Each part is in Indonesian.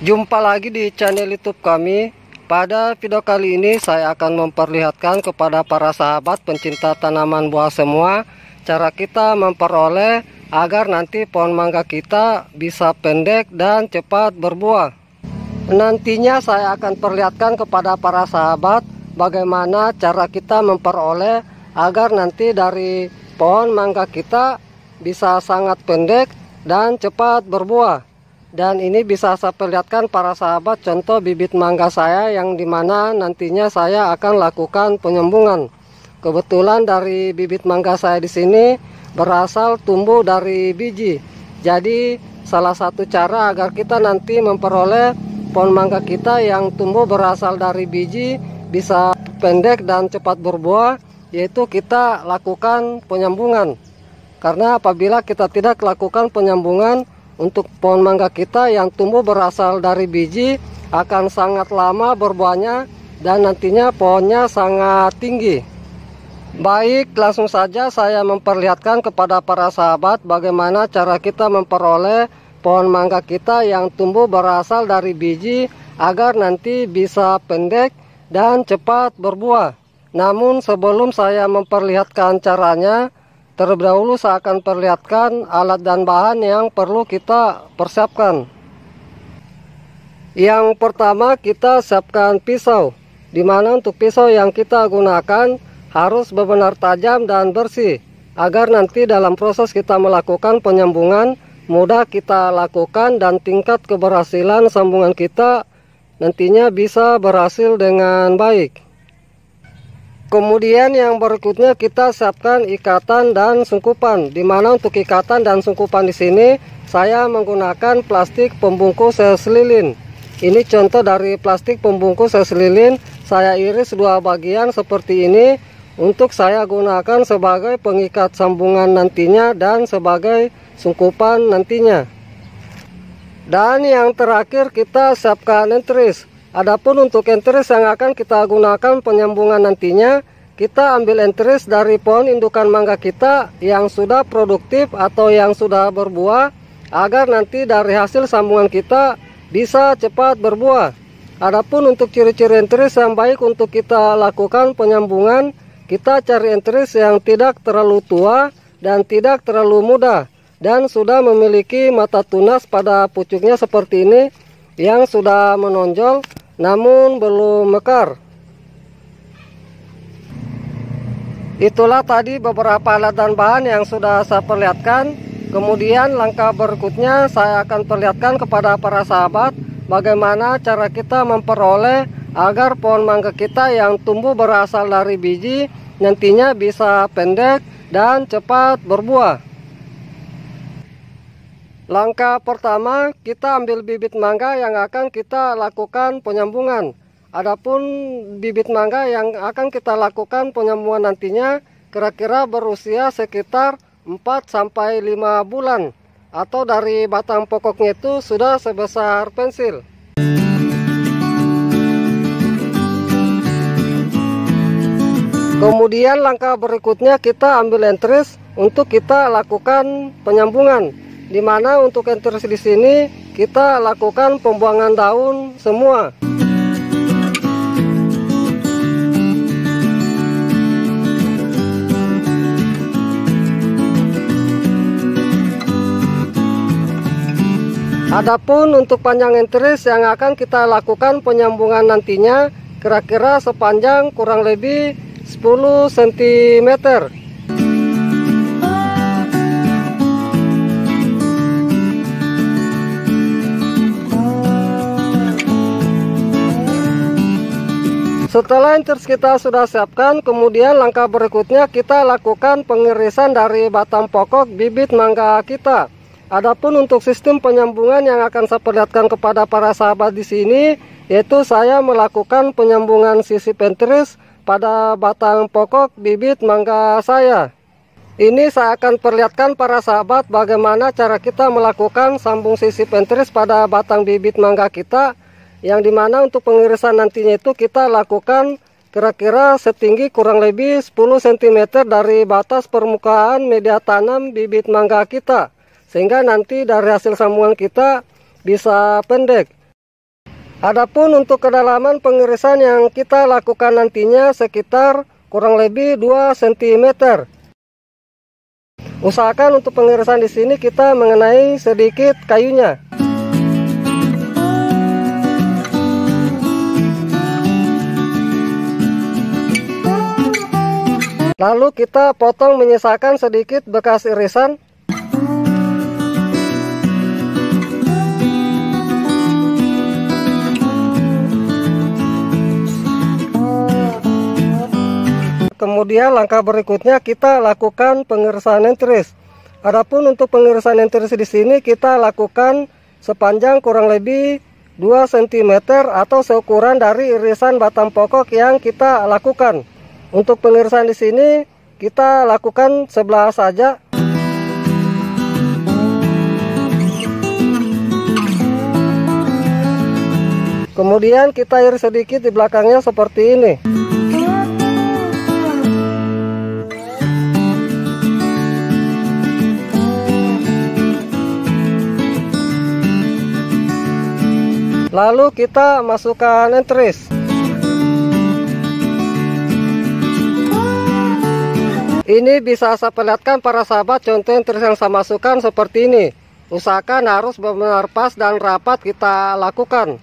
Jumpa lagi di channel YouTube kami. Pada video kali ini saya akan memperlihatkan kepada para sahabat pencinta tanaman buah semua cara kita memperoleh agar nanti pohon mangga kita bisa pendek dan cepat berbuah. Nantinya saya akan perlihatkan kepada para sahabat bagaimana cara kita memperoleh agar nanti dari pohon mangga kita bisa sangat pendek dan cepat berbuah. Dan ini bisa saya perlihatkan para sahabat contoh bibit mangga saya yang dimana nantinya saya akan lakukan penyembungan. Kebetulan dari bibit mangga saya di sini berasal tumbuh dari biji. Jadi salah satu cara agar kita nanti memperoleh pohon mangga kita yang tumbuh berasal dari biji bisa pendek dan cepat berbuah, yaitu kita lakukan penyambungan. Karena apabila kita tidak lakukan penyambungan untuk pohon mangga kita yang tumbuh berasal dari biji akan sangat lama berbuahnya dan nantinya pohonnya sangat tinggi. Baik, langsung saja saya memperlihatkan kepada para sahabat bagaimana cara kita memperoleh pohon mangga kita yang tumbuh berasal dari biji agar nanti bisa pendek dan cepat berbuah. Namun sebelum saya memperlihatkan caranya, terlebih dahulu saya akan perlihatkan alat dan bahan yang perlu kita persiapkan. Yang pertama kita siapkan pisau, dimana untuk pisau yang kita gunakan harus benar-benar tajam dan bersih, agar nanti dalam proses kita melakukan penyambungan mudah kita lakukan dan tingkat keberhasilan sambungan kita nantinya bisa berhasil dengan baik. Kemudian yang berikutnya kita siapkan ikatan dan sungkupan. Dimana untuk ikatan dan sungkupan di sini saya menggunakan plastik pembungkus es lilin. Ini contoh dari plastik pembungkus es lilin. Saya iris dua bagian seperti ini untuk saya gunakan sebagai pengikat sambungan nantinya dan sebagai sungkupan nantinya. Dan yang terakhir kita siapkan entris. Adapun untuk entris yang akan kita gunakan penyambungan nantinya, kita ambil entris dari pohon indukan mangga kita yang sudah produktif atau yang sudah berbuah, agar nanti dari hasil sambungan kita bisa cepat berbuah. Adapun untuk ciri-ciri entris yang baik untuk kita lakukan penyambungan, kita cari entris yang tidak terlalu tua dan tidak terlalu muda, dan sudah memiliki mata tunas pada pucuknya seperti ini, yang sudah menonjol namun belum mekar. Itulah tadi beberapa alat dan bahan yang sudah saya perlihatkan. Kemudian langkah berikutnya saya akan perlihatkan kepada para sahabat bagaimana cara kita memperoleh agar pohon mangga kita yang tumbuh berasal dari biji nantinya bisa pendek dan cepat berbuah. Langkah pertama, kita ambil bibit mangga yang akan kita lakukan penyambungan. Adapun bibit mangga yang akan kita lakukan penyambungan nantinya kira-kira berusia sekitar 4-5 bulan, atau dari batang pokoknya itu sudah sebesar pensil. Kemudian langkah berikutnya kita ambil entris untuk kita lakukan penyambungan. Dimana untuk entris di sini kita lakukan pembuangan daun semua. Adapun untuk panjang entris yang akan kita lakukan penyambungan nantinya kira-kira sepanjang kurang lebih 10 cm. Setelah entris kita sudah siapkan, kemudian langkah berikutnya kita lakukan pengirisan dari batang pokok bibit mangga kita. Adapun untuk sistem penyambungan yang akan saya perlihatkan kepada para sahabat di sini, yaitu saya melakukan penyambungan sisip entris pada batang pokok bibit mangga saya. Ini saya akan perlihatkan para sahabat bagaimana cara kita melakukan sambung sisip entris pada batang bibit mangga kita, yang dimana untuk pengirisan nantinya itu kita lakukan kira-kira setinggi kurang lebih 10 cm dari batas permukaan media tanam bibit mangga kita, sehingga nanti dari hasil sambungan kita bisa pendek. Adapun untuk kedalaman pengirisan yang kita lakukan nantinya sekitar kurang lebih 2 cm. Usahakan untuk pengirisan di sini kita mengenai sedikit kayunya. Lalu kita potong menyisakan sedikit bekas irisan. Kemudian langkah berikutnya kita lakukan pengirisan entris. Adapun untuk pengirisan entris di sini kita lakukan sepanjang kurang lebih 2 cm atau seukuran dari irisan batang pokok yang kita lakukan. Untuk pengirisan di sini kita lakukan sebelah saja. Kemudian kita iris sedikit di belakangnya seperti ini. Lalu kita masukkan entris. Ini bisa saya perlihatkan para sahabat contoh entris yang saya masukkan seperti ini. Usahakan harus benar-benar pas dan rapat kita lakukan.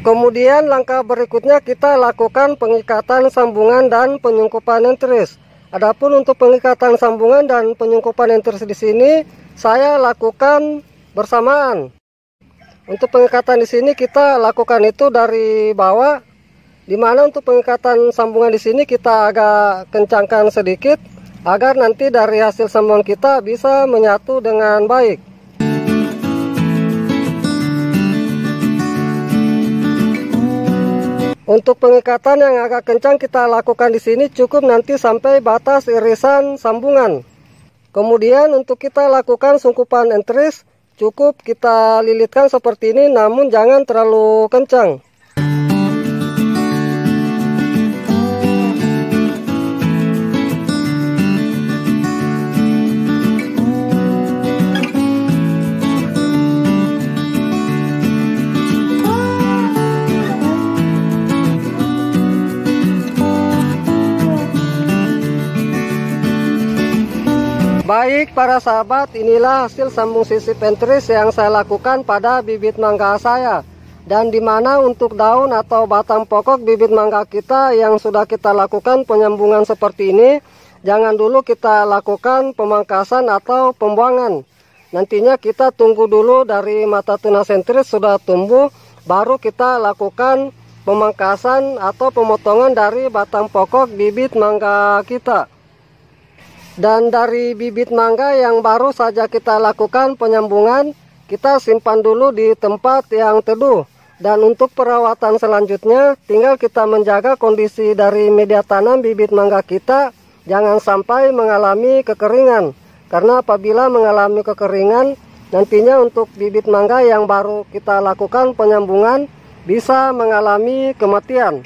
Kemudian langkah berikutnya kita lakukan pengikatan sambungan dan penyungkupan entris. Adapun untuk pengikatan sambungan dan penyungkupan entris di sini saya lakukan bersamaan. Untuk pengikatan di sini kita lakukan itu dari bawah, dimana untuk pengikatan sambungan di sini kita agak kencangkan sedikit agar nanti dari hasil sambungan kita bisa menyatu dengan baik. Untuk pengikatan yang agak kencang kita lakukan di sini cukup nanti sampai batas irisan sambungan. Kemudian untuk kita lakukan sungkupan entris cukup kita lilitkan seperti ini, namun jangan terlalu kencang. Baik para sahabat, inilah hasil sambung sisip entris yang saya lakukan pada bibit mangga saya. Dan dimana untuk daun atau batang pokok bibit mangga kita yang sudah kita lakukan penyambungan seperti ini, jangan dulu kita lakukan pemangkasan atau pembuangan. Nantinya kita tunggu dulu dari mata tunas entris sudah tumbuh, baru kita lakukan pemangkasan atau pemotongan dari batang pokok bibit mangga kita. Dan dari bibit mangga yang baru saja kita lakukan penyambungan, kita simpan dulu di tempat yang teduh. Dan untuk perawatan selanjutnya, tinggal kita menjaga kondisi dari media tanam bibit mangga kita, jangan sampai mengalami kekeringan. Karena apabila mengalami kekeringan, nantinya untuk bibit mangga yang baru kita lakukan penyambungan, bisa mengalami kematian.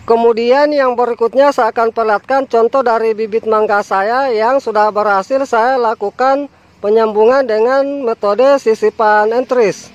Kemudian yang berikutnya saya akan perlihatkan contoh dari bibit mangga saya yang sudah berhasil saya lakukan penyambungan dengan metode sisipan entris.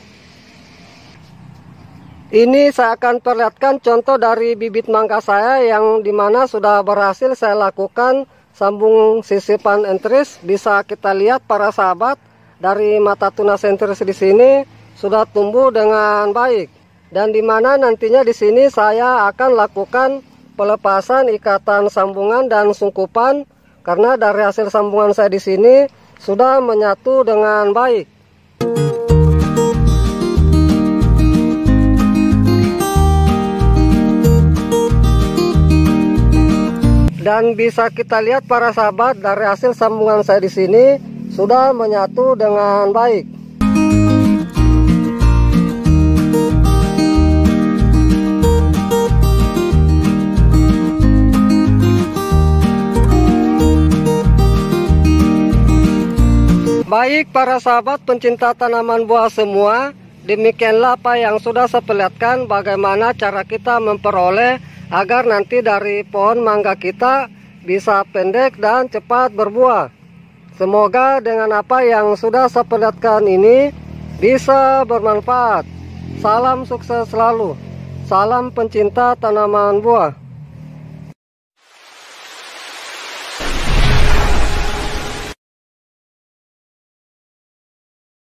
Ini saya akan perlihatkan contoh dari bibit mangga saya yang dimana sudah berhasil saya lakukan sambung sisipan entris. Bisa kita lihat para sahabat dari mata tunas entris di sini sudah tumbuh dengan baik. Dan di mana nantinya di sini saya akan lakukan pelepasan ikatan sambungan dan sungkupan karena dari hasil sambungan saya di sini sudah menyatu dengan baik. Dan bisa kita lihat para sahabat dari hasil sambungan saya di sini sudah menyatu dengan baik. Baik para sahabat pencinta tanaman buah semua, demikianlah apa yang sudah saya perlihatkan bagaimana cara kita memperoleh agar nanti dari pohon mangga kita bisa pendek dan cepat berbuah. Semoga dengan apa yang sudah saya perlihatkan ini bisa bermanfaat. Salam sukses selalu. Salam pencinta tanaman buah.